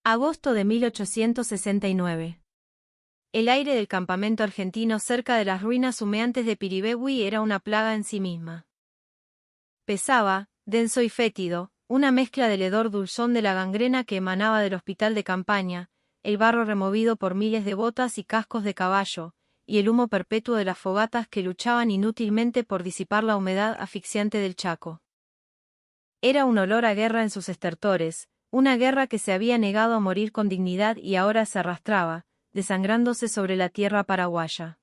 Agosto de 1869. El aire del campamento argentino cerca de las ruinas humeantes de Piribebuy era una plaga en sí misma. Pesaba, denso y fétido, una mezcla del hedor dulzón de la gangrena que emanaba del hospital de campaña, el barro removido por miles de botas y cascos de caballo, y el humo perpetuo de las fogatas que luchaban inútilmente por disipar la humedad asfixiante del Chaco. Era un olor a guerra en sus estertores, una guerra que se había negado a morir con dignidad y ahora se arrastraba, desangrándose sobre la tierra paraguaya.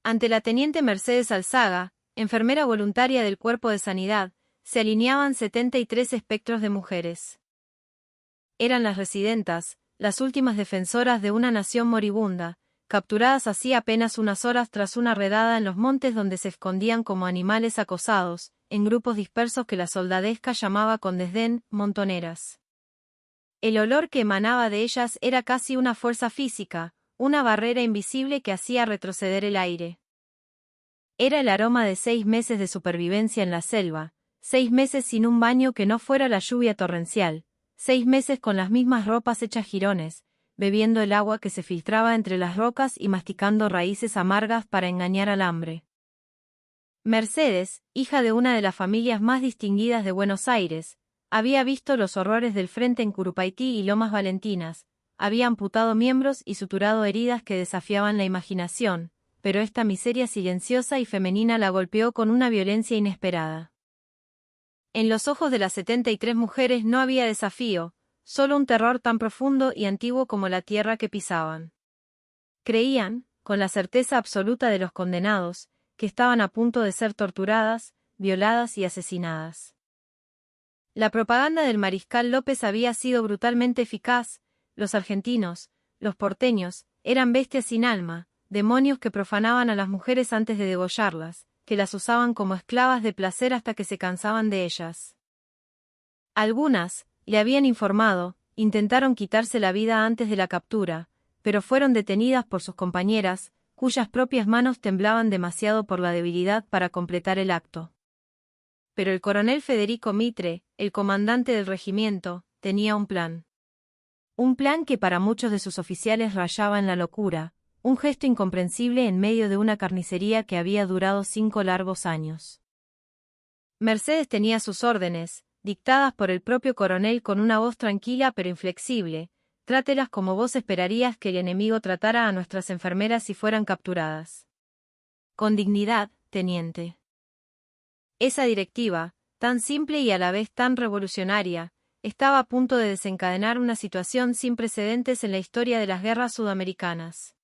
Ante la teniente Mercedes Alzaga, enfermera voluntaria del Cuerpo de Sanidad, se alineaban 73 espectros de mujeres. Eran las residentas, las últimas defensoras de una nación moribunda, capturadas así apenas unas horas tras una redada en los montes donde se escondían como animales acosados, en grupos dispersos que la soldadesca llamaba con desdén montoneras. El olor que emanaba de ellas era casi una fuerza física, una barrera invisible que hacía retroceder el aire. Era el aroma de 6 meses de supervivencia en la selva, 6 meses sin un baño que no fuera la lluvia torrencial, 6 meses con las mismas ropas hechas jirones, bebiendo el agua que se filtraba entre las rocas y masticando raíces amargas para engañar al hambre. Mercedes, hija de una de las familias más distinguidas de Buenos Aires, había visto los horrores del frente en Curupaití y Lomas Valentinas, había amputado miembros y suturado heridas que desafiaban la imaginación, pero esta miseria silenciosa y femenina la golpeó con una violencia inesperada. En los ojos de las 73 mujeres no había desafío, solo un terror tan profundo y antiguo como la tierra que pisaban. Creían, con la certeza absoluta de los condenados, que estaban a punto de ser torturadas, violadas y asesinadas. La propaganda del mariscal López había sido brutalmente eficaz. Los argentinos, los porteños, eran bestias sin alma, demonios que profanaban a las mujeres antes de degollarlas, que las usaban como esclavas de placer hasta que se cansaban de ellas. Algunas, le habían informado, intentaron quitarse la vida antes de la captura, pero fueron detenidas por sus compañeras, cuyas propias manos temblaban demasiado por la debilidad para completar el acto. Pero el coronel Federico Mitre, el comandante del regimiento, tenía un plan. Un plan que para muchos de sus oficiales rayaba en la locura, un gesto incomprensible en medio de una carnicería que había durado 5 largos años. Mercedes tenía sus órdenes, dictadas por el propio coronel con una voz tranquila pero inflexible: trátelas como vos esperarías que el enemigo tratara a nuestras enfermeras si fueran capturadas. Con dignidad, teniente. Esa directiva, tan simple y a la vez tan revolucionaria, estaba a punto de desencadenar una situación sin precedentes en la historia de las guerras sudamericanas.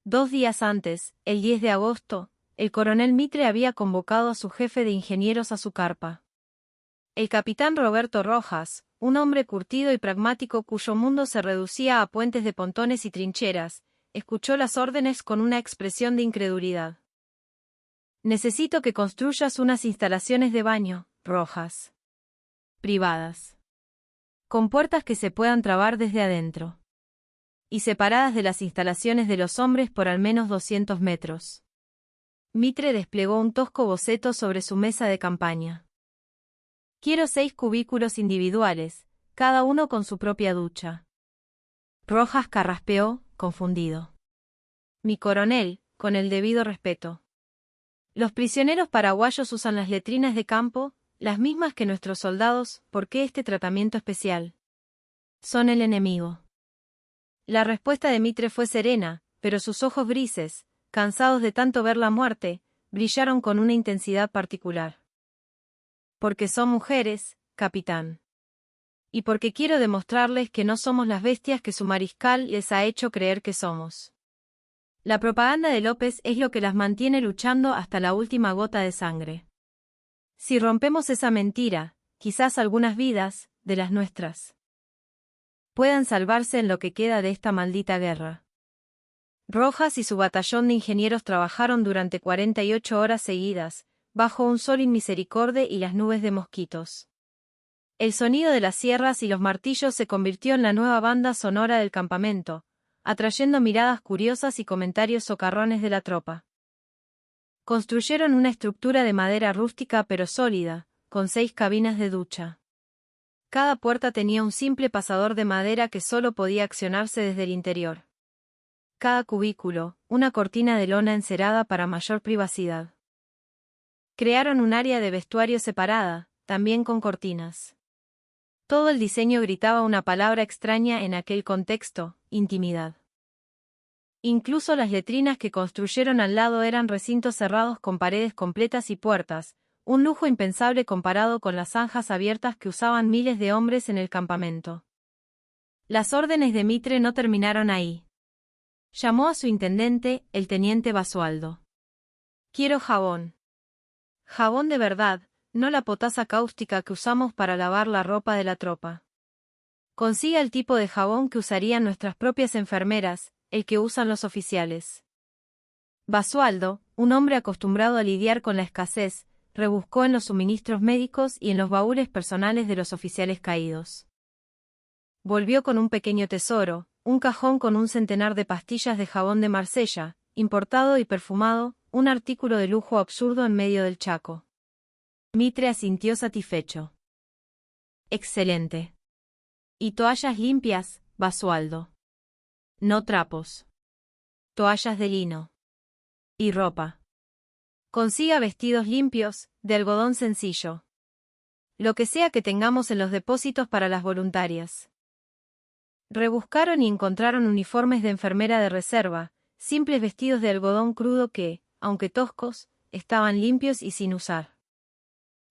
2 días antes, el 10 de agosto, el coronel Mitre había convocado a su jefe de ingenieros a su carpa. El capitán Roberto Rojas, un hombre curtido y pragmático cuyo mundo se reducía a puentes de pontones y trincheras, escuchó las órdenes con una expresión de incredulidad. Necesito que construyas unas instalaciones de baño, Rojas. Privadas. Con puertas que se puedan trabar desde adentro. Y separadas de las instalaciones de los hombres por al menos 200 metros. Mitre desplegó un tosco boceto sobre su mesa de campaña. Quiero 6 cubículos individuales, cada uno con su propia ducha. Rojas carraspeó, confundido. Mi coronel, con el debido respeto. Los prisioneros paraguayos usan las letrinas de campo, las mismas que nuestros soldados. ¿Por qué este tratamiento especial? Son el enemigo. La respuesta de Mitre fue serena, pero sus ojos grises, cansados de tanto ver la muerte, brillaron con una intensidad particular. Porque son mujeres, capitán. Y porque quiero demostrarles que no somos las bestias que su mariscal les ha hecho creer que somos. La propaganda de López es lo que las mantiene luchando hasta la última gota de sangre. Si rompemos esa mentira, quizás algunas vidas, de las nuestras, puedan salvarse en lo que queda de esta maldita guerra. Rojas y su batallón de ingenieros trabajaron durante 48 horas seguidas, bajo un sol inmisericorde y las nubes de mosquitos. El sonido de las sierras y los martillos se convirtió en la nueva banda sonora del campamento, atrayendo miradas curiosas y comentarios socarrones de la tropa. Construyeron una estructura de madera rústica pero sólida, con 6 cabinas de ducha. Cada puerta tenía un simple pasador de madera que solo podía accionarse desde el interior. Cada cubículo, una cortina de lona encerada para mayor privacidad. Crearon un área de vestuario separada, también con cortinas. Todo el diseño gritaba una palabra extraña en aquel contexto: intimidad. Incluso las letrinas que construyeron al lado eran recintos cerrados con paredes completas y puertas, un lujo impensable comparado con las zanjas abiertas que usaban miles de hombres en el campamento. Las órdenes de Mitre no terminaron ahí. Llamó a su intendente, el teniente Basualdo. Quiero jabón. Jabón de verdad, no la potasa cáustica que usamos para lavar la ropa de la tropa. Consiga el tipo de jabón que usarían nuestras propias enfermeras, el que usan los oficiales. Basualdo, un hombre acostumbrado a lidiar con la escasez, rebuscó en los suministros médicos y en los baúles personales de los oficiales caídos. Volvió con un pequeño tesoro, un cajón con un centenar de pastillas de jabón de Marsella, importado y perfumado, un artículo de lujo absurdo en medio del Chaco. Mitre asintió satisfecho. Excelente. ¿Y toallas limpias, Basualdo? No trapos. Toallas de lino. Y ropa. Consiga vestidos limpios, de algodón sencillo. Lo que sea que tengamos en los depósitos para las voluntarias. Rebuscaron y encontraron uniformes de enfermera de reserva, simples vestidos de algodón crudo que, aunque toscos, estaban limpios y sin usar.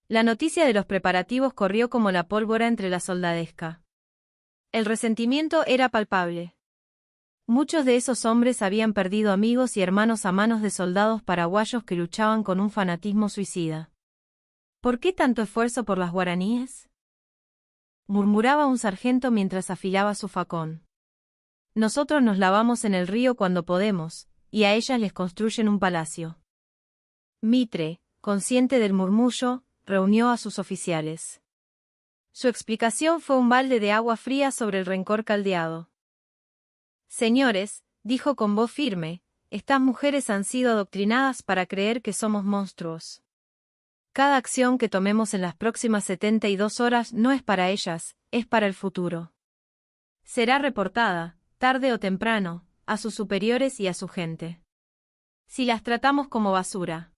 La noticia de los preparativos corrió como la pólvora entre la soldadesca. El resentimiento era palpable. Muchos de esos hombres habían perdido amigos y hermanos a manos de soldados paraguayos que luchaban con un fanatismo suicida. ¿Por qué tanto esfuerzo por las guaraníes?, murmuraba un sargento mientras afilaba su facón. Nosotros nos lavamos en el río cuando podemos, y a ellas les construyen un palacio. Mitre, consciente del murmullo, reunió a sus oficiales. Su explicación fue un balde de agua fría sobre el rencor caldeado. Señores, dijo con voz firme, estas mujeres han sido adoctrinadas para creer que somos monstruos. Cada acción que tomemos en las próximas 72 horas no es para ellas, es para el futuro. Será reportada, tarde o temprano, a sus superiores y a su gente. Si las tratamos como basura,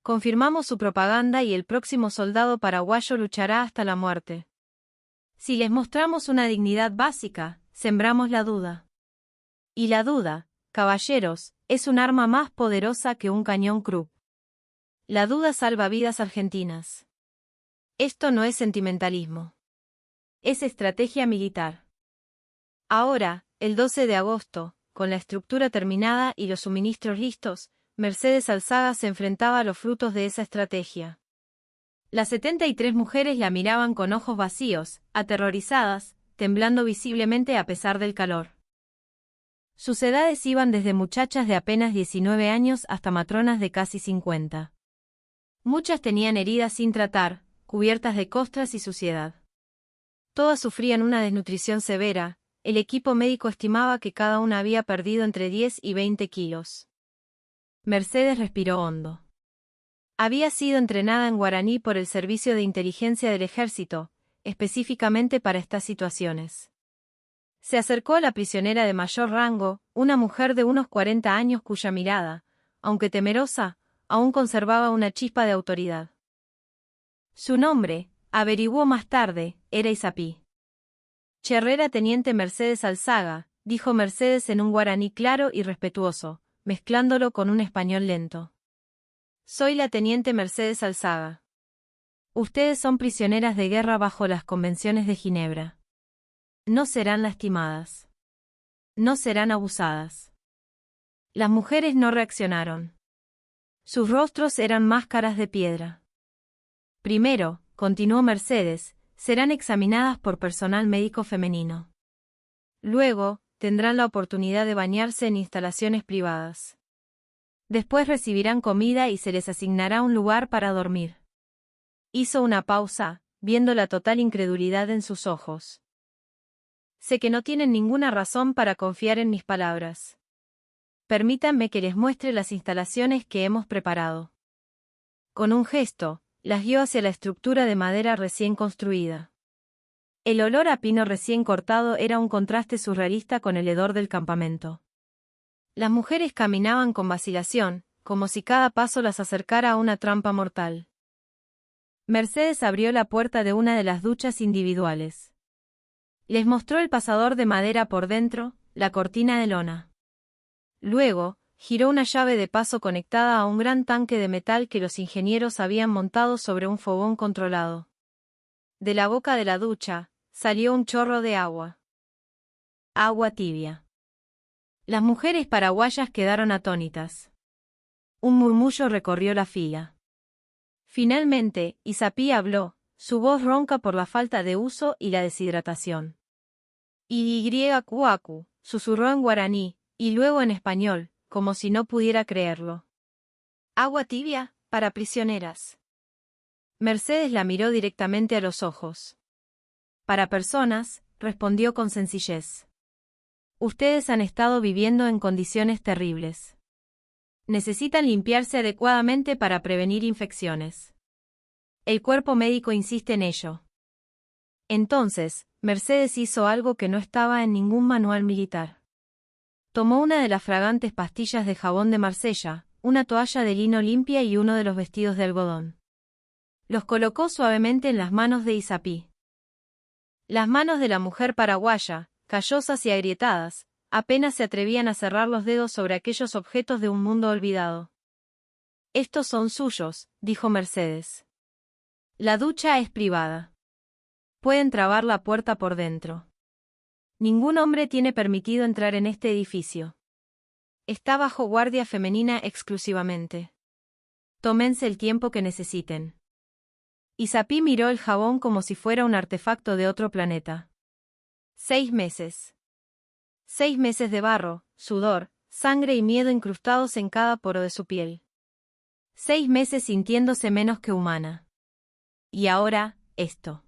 confirmamos su propaganda y el próximo soldado paraguayo luchará hasta la muerte. Si les mostramos una dignidad básica, sembramos la duda. Y la duda, caballeros, es un arma más poderosa que un cañón Krupp. La duda salva vidas argentinas. Esto no es sentimentalismo. Es estrategia militar. Ahora, el 12 de agosto, con la estructura terminada y los suministros listos, Mercedes Alzaga se enfrentaba a los frutos de esa estrategia. Las 73 mujeres la miraban con ojos vacíos, aterrorizadas, temblando visiblemente a pesar del calor. Sus edades iban desde muchachas de apenas 19 años hasta matronas de casi 50. Muchas tenían heridas sin tratar, cubiertas de costras y suciedad. Todas sufrían una desnutrición severa, el equipo médico estimaba que cada una había perdido entre 10 y 20 kilos. Mercedes respiró hondo. Había sido entrenada en guaraní por el Servicio de Inteligencia del Ejército, específicamente para estas situaciones. Se acercó a la prisionera de mayor rango, una mujer de unos 40 años cuya mirada, aunque temerosa, aún conservaba una chispa de autoridad. Su nombre, averiguó más tarde, era Isapí. Cherrera teniente Mercedes Alzaga, dijo Mercedes en un guaraní claro y respetuoso, mezclándolo con un español lento. Soy la teniente Mercedes Alzaga. Ustedes son prisioneras de guerra bajo las convenciones de Ginebra. No serán lastimadas. No serán abusadas. Las mujeres no reaccionaron. Sus rostros eran máscaras de piedra. Primero, continuó Mercedes, serán examinadas por personal médico femenino. Luego, tendrán la oportunidad de bañarse en instalaciones privadas. Después recibirán comida y se les asignará un lugar para dormir. Hizo una pausa, viendo la total incredulidad en sus ojos. Sé que no tienen ninguna razón para confiar en mis palabras. Permítanme que les muestre las instalaciones que hemos preparado. Con un gesto, las guió hacia la estructura de madera recién construida. El olor a pino recién cortado era un contraste surrealista con el hedor del campamento. Las mujeres caminaban con vacilación, como si cada paso las acercara a una trampa mortal. Mercedes abrió la puerta de una de las duchas individuales. Les mostró el pasador de madera por dentro, la cortina de lona. Luego, giró una llave de paso conectada a un gran tanque de metal que los ingenieros habían montado sobre un fogón controlado. De la boca de la ducha, salió un chorro de agua. Agua tibia. Las mujeres paraguayas quedaron atónitas. Un murmullo recorrió la fila. Finalmente, Isapí habló, su voz ronca por la falta de uso y la deshidratación. Iykuaku, susurró en guaraní, y luego en español, como si no pudiera creerlo. Agua tibia, para prisioneras. Mercedes la miró directamente a los ojos. Para personas, respondió con sencillez. Ustedes han estado viviendo en condiciones terribles. Necesitan limpiarse adecuadamente para prevenir infecciones. El cuerpo médico insiste en ello. Entonces, Mercedes hizo algo que no estaba en ningún manual militar. Tomó una de las fragantes pastillas de jabón de Marsella, una toalla de lino limpia y uno de los vestidos de algodón. Los colocó suavemente en las manos de Isapí. Las manos de la mujer paraguaya, callosas y agrietadas, apenas se atrevían a cerrar los dedos sobre aquellos objetos de un mundo olvidado. Estos son suyos, dijo Mercedes. La ducha es privada. Pueden trabar la puerta por dentro. Ningún hombre tiene permitido entrar en este edificio. Está bajo guardia femenina exclusivamente. Tómense el tiempo que necesiten. Isapí miró el jabón como si fuera un artefacto de otro planeta. 6 meses. 6 meses de barro, sudor, sangre y miedo incrustados en cada poro de su piel. 6 meses sintiéndose menos que humana. Y ahora, esto.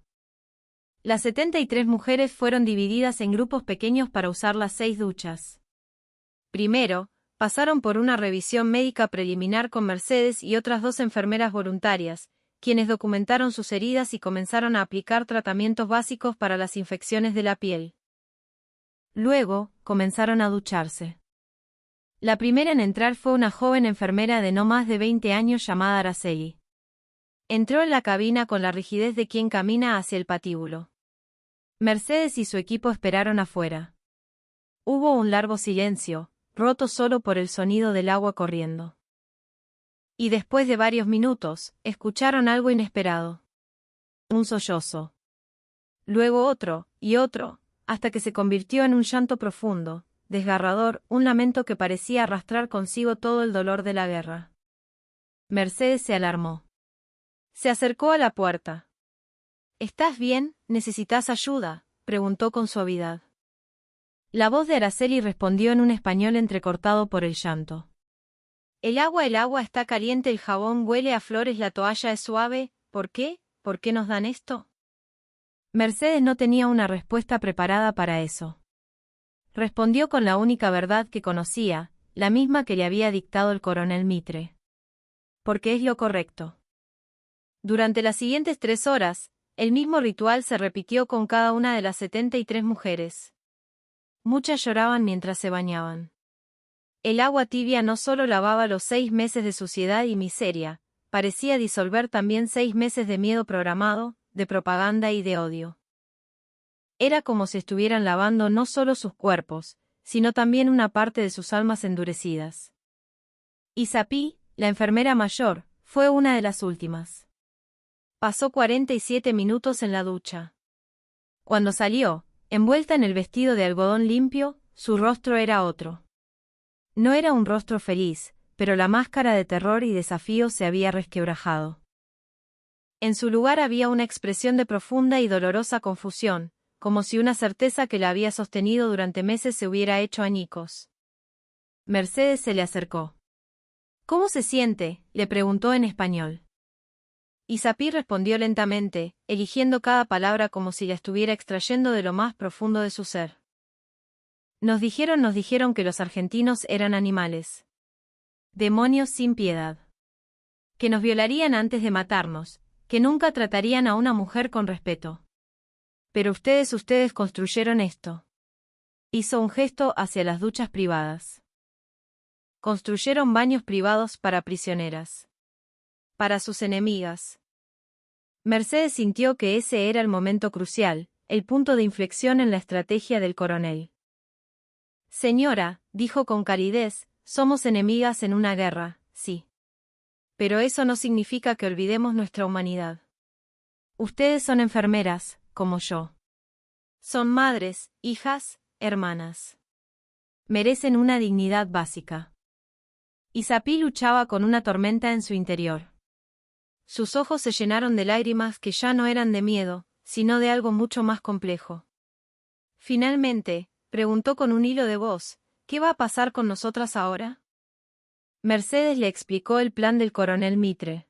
Las 73 mujeres fueron divididas en grupos pequeños para usar las 6 duchas. Primero, pasaron por una revisión médica preliminar con Mercedes y otras 2 enfermeras voluntarias, quienes documentaron sus heridas y comenzaron a aplicar tratamientos básicos para las infecciones de la piel. Luego, comenzaron a ducharse. La primera en entrar fue una joven enfermera de no más de 20 años llamada Araceli. Entró en la cabina con la rigidez de quien camina hacia el patíbulo. Mercedes y su equipo esperaron afuera. Hubo un largo silencio, roto solo por el sonido del agua corriendo. Y después de varios minutos, escucharon algo inesperado. Un sollozo. Luego otro, y otro, hasta que se convirtió en un llanto profundo, desgarrador, un lamento que parecía arrastrar consigo todo el dolor de la guerra. Mercedes se alarmó. Se acercó a la puerta. ¿Estás bien? ¿Necesitas ayuda?, preguntó con suavidad. La voz de Araceli respondió en un español entrecortado por el llanto. El agua está caliente, el jabón huele a flores, la toalla es suave, ¿por qué? ¿Por qué nos dan esto? Mercedes no tenía una respuesta preparada para eso. Respondió con la única verdad que conocía, la misma que le había dictado el coronel Mitre. Porque es lo correcto. Durante las siguientes 3 horas, el mismo ritual se repitió con cada una de las 73 mujeres. Muchas lloraban mientras se bañaban. El agua tibia no solo lavaba los 6 meses de suciedad y miseria, parecía disolver también 6 meses de miedo programado, de propaganda y de odio. Era como si estuvieran lavando no solo sus cuerpos, sino también una parte de sus almas endurecidas. Isapí, la enfermera mayor, fue una de las últimas. Pasó 47 minutos en la ducha. Cuando salió, envuelta en el vestido de algodón limpio, su rostro era otro. No era un rostro feliz, pero la máscara de terror y desafío se había resquebrajado. En su lugar había una expresión de profunda y dolorosa confusión, como si una certeza que la había sostenido durante meses se hubiera hecho añicos. Mercedes se le acercó. ¿Cómo se siente?, le preguntó en español. Isapí respondió lentamente, eligiendo cada palabra como si la estuviera extrayendo de lo más profundo de su ser. Nos dijeron que los argentinos eran animales. Demonios sin piedad. Que nos violarían antes de matarnos, que nunca tratarían a una mujer con respeto. Pero ustedes construyeron esto. Hizo un gesto hacia las duchas privadas. Construyeron baños privados para prisioneras. Para sus enemigas. Mercedes sintió que ese era el momento crucial, el punto de inflexión en la estrategia del coronel. Señora, dijo con calidez, somos enemigas en una guerra, sí. Pero eso no significa que olvidemos nuestra humanidad. Ustedes son enfermeras, como yo. Son madres, hijas, hermanas. Merecen una dignidad básica. Isapí luchaba con una tormenta en su interior. Sus ojos se llenaron de lágrimas que ya no eran de miedo, sino de algo mucho más complejo. Finalmente, preguntó con un hilo de voz, ¿qué va a pasar con nosotras ahora? Mercedes le explicó el plan del coronel Mitre.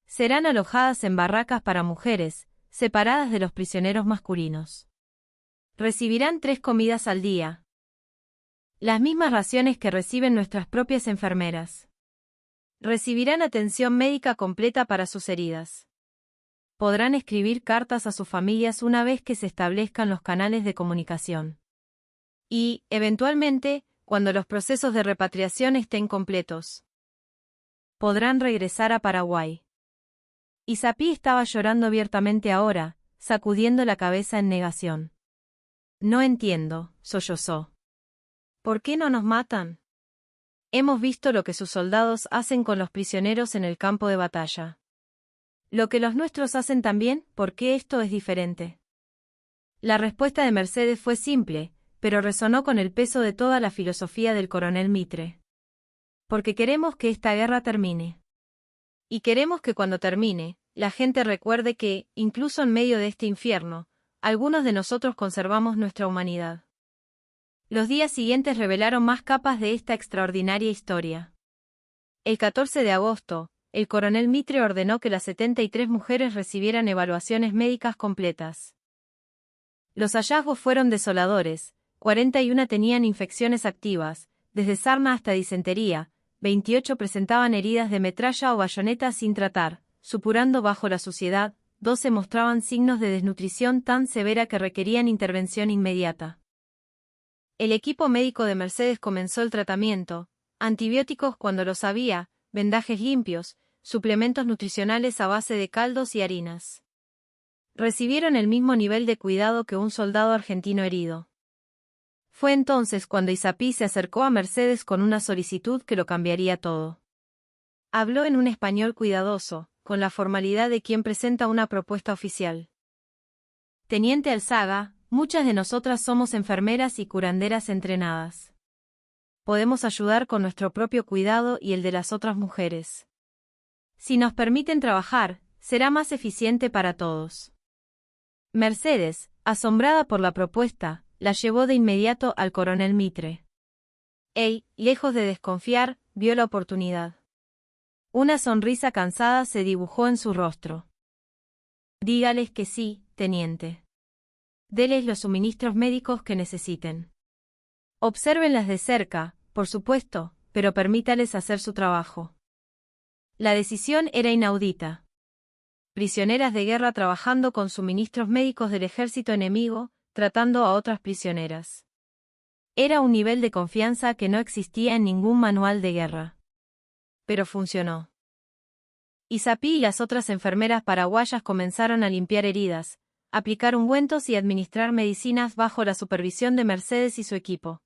Serán alojadas en barracas para mujeres, separadas de los prisioneros masculinos. Recibirán 3 comidas al día. Las mismas raciones que reciben nuestras propias enfermeras. Recibirán atención médica completa para sus heridas. Podrán escribir cartas a sus familias una vez que se establezcan los canales de comunicación. Y, eventualmente, cuando los procesos de repatriación estén completos, podrán regresar a Paraguay. Isapí estaba llorando abiertamente ahora, sacudiendo la cabeza en negación. No entiendo, sollozó. ¿Por qué no nos matan? Hemos visto lo que sus soldados hacen con los prisioneros en el campo de batalla. Lo que los nuestros hacen también, ¿por qué esto es diferente? La respuesta de Mercedes fue simple, pero resonó con el peso de toda la filosofía del coronel Mitre. Porque queremos que esta guerra termine. Y queremos que cuando termine, la gente recuerde que, incluso en medio de este infierno, algunos de nosotros conservamos nuestra humanidad. Los días siguientes revelaron más capas de esta extraordinaria historia. El 14 de agosto, el coronel Mitre ordenó que las 73 mujeres recibieran evaluaciones médicas completas. Los hallazgos fueron desoladores, 41 tenían infecciones activas, desde sarna hasta disentería, 28 presentaban heridas de metralla o bayoneta sin tratar, supurando bajo la suciedad, 12 mostraban signos de desnutrición tan severa que requerían intervención inmediata. El equipo médico de Mercedes comenzó el tratamiento, antibióticos cuando los había, vendajes limpios, suplementos nutricionales a base de caldos y harinas. Recibieron el mismo nivel de cuidado que un soldado argentino herido. Fue entonces cuando Isapí se acercó a Mercedes con una solicitud que lo cambiaría todo. Habló en un español cuidadoso, con la formalidad de quien presenta una propuesta oficial. Teniente Alzaga, muchas de nosotras somos enfermeras y curanderas entrenadas. Podemos ayudar con nuestro propio cuidado y el de las otras mujeres. Si nos permiten trabajar, será más eficiente para todos. Mercedes, asombrada por la propuesta, la llevó de inmediato al coronel Mitre. Él, lejos de desconfiar, vio la oportunidad. Una sonrisa cansada se dibujó en su rostro. Dígales que sí, teniente. Deles los suministros médicos que necesiten. Obsérvenlas de cerca, por supuesto, pero permítales hacer su trabajo. La decisión era inaudita. Prisioneras de guerra trabajando con suministros médicos del ejército enemigo, tratando a otras prisioneras. Era un nivel de confianza que no existía en ningún manual de guerra. Pero funcionó. Isapí y las otras enfermeras paraguayas comenzaron a limpiar heridas, aplicar ungüentos y administrar medicinas bajo la supervisión de Mercedes y su equipo.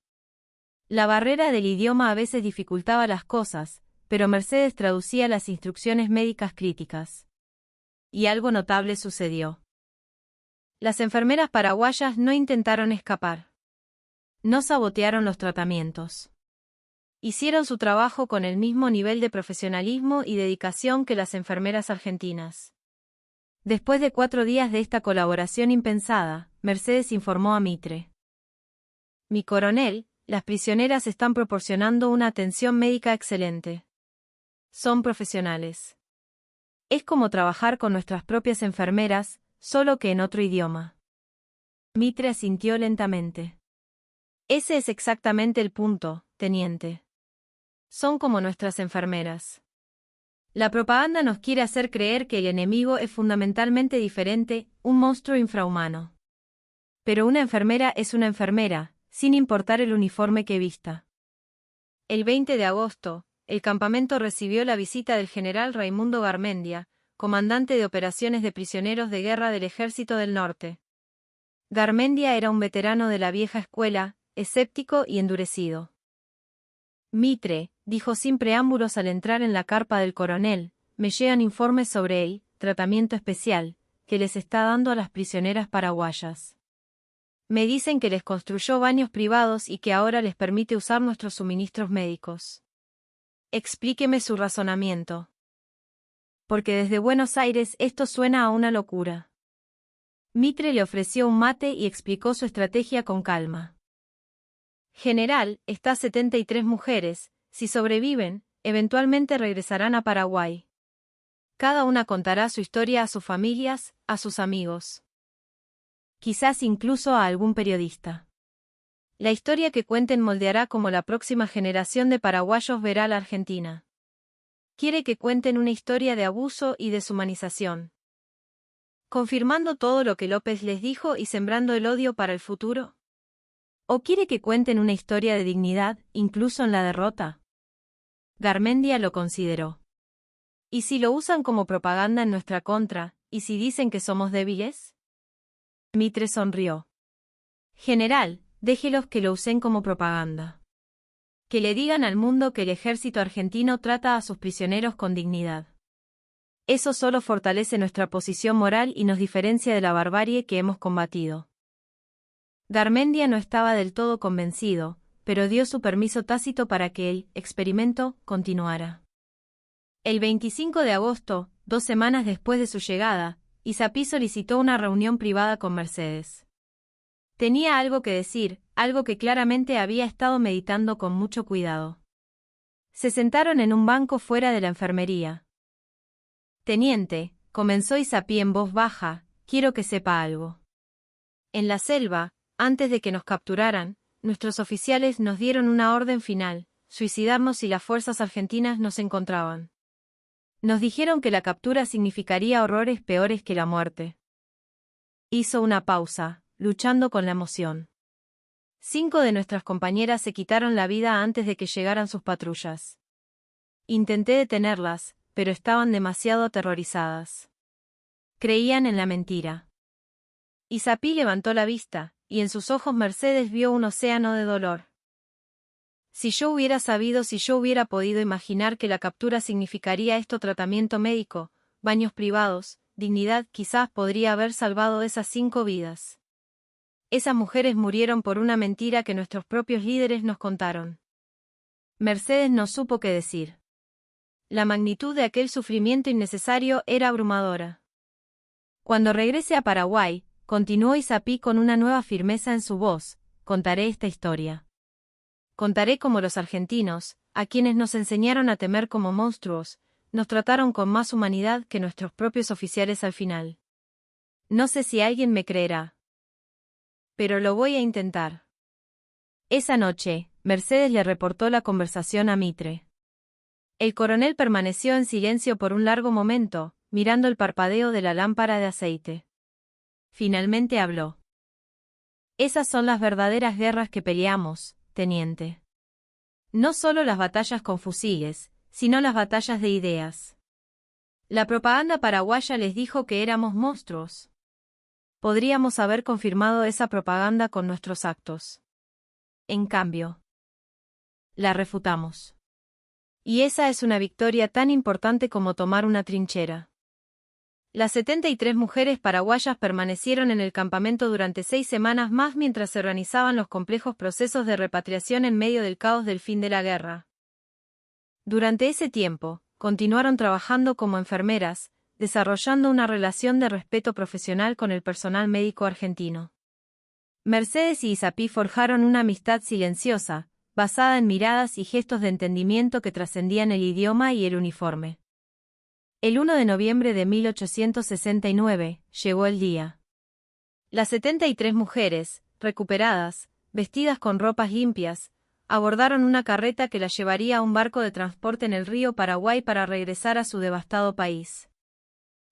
La barrera del idioma a veces dificultaba las cosas, pero Mercedes traducía las instrucciones médicas críticas. Y algo notable sucedió. Las enfermeras paraguayas no intentaron escapar. No sabotearon los tratamientos. Hicieron su trabajo con el mismo nivel de profesionalismo y dedicación que las enfermeras argentinas. Después de 4 días de esta colaboración impensada, Mercedes informó a Mitre. Mi coronel, las prisioneras están proporcionando una atención médica excelente. Son profesionales. Es como trabajar con nuestras propias enfermeras, solo que en otro idioma. Mitre asintió lentamente. Ese es exactamente el punto, teniente. Son como nuestras enfermeras. La propaganda nos quiere hacer creer que el enemigo es fundamentalmente diferente, un monstruo infrahumano. Pero una enfermera es una enfermera, sin importar el uniforme que vista. El 20 de agosto, el campamento recibió la visita del general Raimundo Garmendia, comandante de operaciones de prisioneros de guerra del Ejército del Norte. Garmendia era un veterano de la vieja escuela, escéptico y endurecido. Mitre, dijo sin preámbulos al entrar en la carpa del coronel, me llegan informes sobre el tratamiento especial que les está dando a las prisioneras paraguayas. Me dicen que les construyó baños privados y que ahora les permite usar nuestros suministros médicos. Explíqueme su razonamiento. Porque desde Buenos Aires esto suena a una locura. Mitre le ofreció un mate y explicó su estrategia con calma. General, estas 73 mujeres, si sobreviven, eventualmente regresarán a Paraguay. Cada una contará su historia a sus familias, a sus amigos. Quizás incluso a algún periodista. La historia que cuenten moldeará cómo la próxima generación de paraguayos verá a la Argentina. Quiere que cuenten una historia de abuso y deshumanización. Confirmando todo lo que López les dijo y sembrando el odio para el futuro. ¿O quiere que cuenten una historia de dignidad, incluso en la derrota? Garmendia lo consideró. ¿Y si lo usan como propaganda en nuestra contra, y si dicen que somos débiles? Mitre sonrió. General, déjelos que lo usen como propaganda. Que le digan al mundo que el ejército argentino trata a sus prisioneros con dignidad. Eso solo fortalece nuestra posición moral y nos diferencia de la barbarie que hemos combatido. Garmendia no estaba del todo convencido, pero dio su permiso tácito para que el experimento continuara. El 25 de agosto, 2 semanas después de su llegada, Isapí solicitó una reunión privada con Mercedes. Tenía algo que decir, algo que claramente había estado meditando con mucho cuidado. Se sentaron en un banco fuera de la enfermería. Teniente, comenzó Isapí en voz baja, quiero que sepa algo. En la selva, antes de que nos capturaran, nuestros oficiales nos dieron una orden final, suicidarnos si las fuerzas argentinas nos encontraban. Nos dijeron que la captura significaría horrores peores que la muerte. Hizo una pausa, luchando con la emoción. 5 de nuestras compañeras se quitaron la vida antes de que llegaran sus patrullas. Intenté detenerlas, pero estaban demasiado aterrorizadas. Creían en la mentira. Isapí levantó la vista, y en sus ojos Mercedes vio un océano de dolor. Si yo hubiera sabido, si yo hubiera podido imaginar que la captura significaría esto, tratamiento médico, baños privados, dignidad, quizás podría haber salvado esas 5 vidas. Esas mujeres murieron por una mentira que nuestros propios líderes nos contaron. Mercedes no supo qué decir. La magnitud de aquel sufrimiento innecesario era abrumadora. Cuando regrese a Paraguay, continuó Isapí con una nueva firmeza en su voz, contaré esta historia. Contaré cómo los argentinos, a quienes nos enseñaron a temer como monstruos, nos trataron con más humanidad que nuestros propios oficiales al final. No sé si alguien me creerá. Pero lo voy a intentar. Esa noche, Mercedes le reportó la conversación a Mitre. El coronel permaneció en silencio por un largo momento, mirando el parpadeo de la lámpara de aceite. Finalmente habló. Esas son las verdaderas guerras que peleamos, teniente. No solo las batallas con fusiles, sino las batallas de ideas. La propaganda paraguaya les dijo que éramos monstruos. Podríamos haber confirmado esa propaganda con nuestros actos. En cambio, la refutamos. Y esa es una victoria tan importante como tomar una trinchera. Las 73 mujeres paraguayas permanecieron en el campamento durante 6 semanas más mientras se organizaban los complejos procesos de repatriación en medio del caos del fin de la guerra. Durante ese tiempo, continuaron trabajando como enfermeras, desarrollando una relación de respeto profesional con el personal médico argentino. Mercedes y Isapí forjaron una amistad silenciosa, basada en miradas y gestos de entendimiento que trascendían el idioma y el uniforme. El 1 de noviembre de 1869, llegó el día. Las 73 mujeres, recuperadas, vestidas con ropas limpias, abordaron una carreta que la llevaría a un barco de transporte en el río Paraguay para regresar a su devastado país.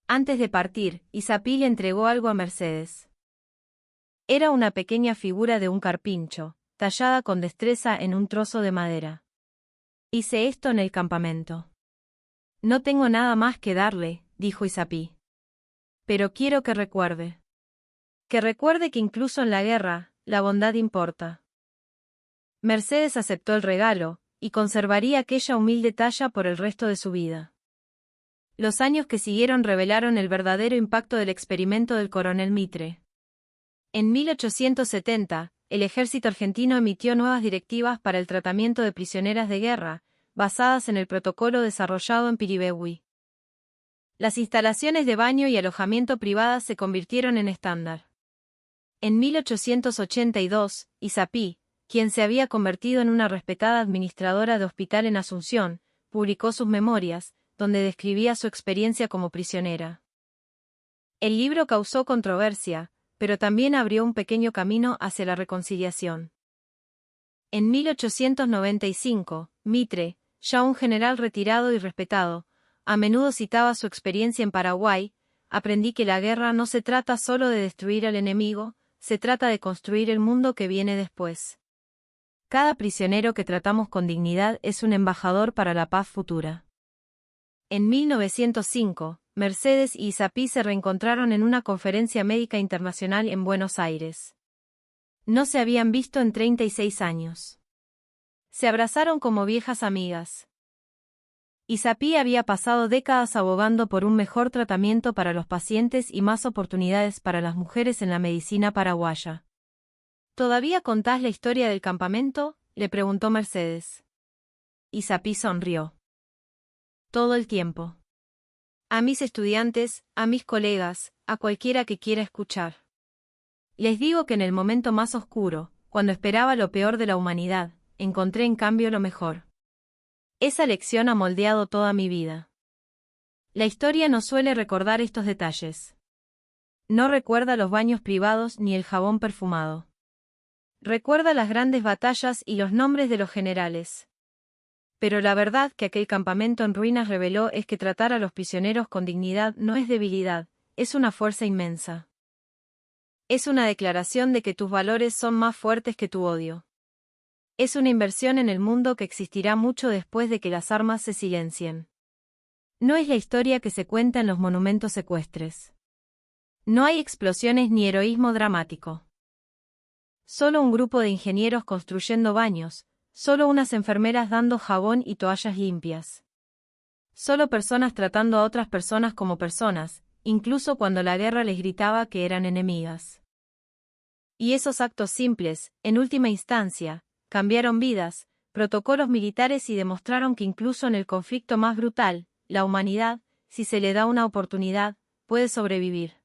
Antes de partir, Isapí le entregó algo a Mercedes. Era una pequeña figura de un carpincho, tallada con destreza en un trozo de madera. Hice esto en el campamento. No tengo nada más que darle, dijo Isapí. Pero quiero que recuerde. Que recuerde que incluso en la guerra, la bondad importa. Mercedes aceptó el regalo, y conservaría aquella humilde talla por el resto de su vida. Los años que siguieron revelaron el verdadero impacto del experimento del coronel Mitre. En 1870, el ejército argentino emitió nuevas directivas para el tratamiento de prisioneras de guerra, basadas en el protocolo desarrollado en Piribebuy. Las instalaciones de baño y alojamiento privadas se convirtieron en estándar. En 1882, Isapí, quien se había convertido en una respetada administradora de hospital en Asunción, publicó sus memorias, donde describía su experiencia como prisionera. El libro causó controversia, pero también abrió un pequeño camino hacia la reconciliación. En 1895, Mitre, ya un general retirado y respetado, a menudo citaba su experiencia en Paraguay: aprendí que la guerra no se trata solo de destruir al enemigo, se trata de construir el mundo que viene después. Cada prisionero que tratamos con dignidad es un embajador para la paz futura. En 1905, Mercedes y Isapí se reencontraron en una conferencia médica internacional en Buenos Aires. No se habían visto en 36 años. Se abrazaron como viejas amigas. Isapí había pasado décadas abogando por un mejor tratamiento para los pacientes y más oportunidades para las mujeres en la medicina paraguaya. ¿Todavía contás la historia del campamento?, le preguntó Mercedes. Isapí sonrió. Todo el tiempo. A mis estudiantes, a mis colegas, a cualquiera que quiera escuchar. Les digo que en el momento más oscuro, cuando esperaba lo peor de la humanidad, encontré en cambio lo mejor. Esa lección ha moldeado toda mi vida. La historia no suele recordar estos detalles. No recuerda los baños privados ni el jabón perfumado. Recuerda las grandes batallas y los nombres de los generales. Pero la verdad que aquel campamento en ruinas reveló es que tratar a los prisioneros con dignidad no es debilidad, es una fuerza inmensa. Es una declaración de que tus valores son más fuertes que tu odio. Es una inversión en el mundo que existirá mucho después de que las armas se silencien. No es la historia que se cuenta en los monumentos ecuestres. No hay explosiones ni heroísmo dramático. Solo un grupo de ingenieros construyendo baños, solo unas enfermeras dando jabón y toallas limpias. Solo personas tratando a otras personas como personas, incluso cuando la guerra les gritaba que eran enemigas. Y esos actos simples, en última instancia, cambiaron vidas, protocolos militares y demostraron que incluso en el conflicto más brutal, la humanidad, si se le da una oportunidad, puede sobrevivir.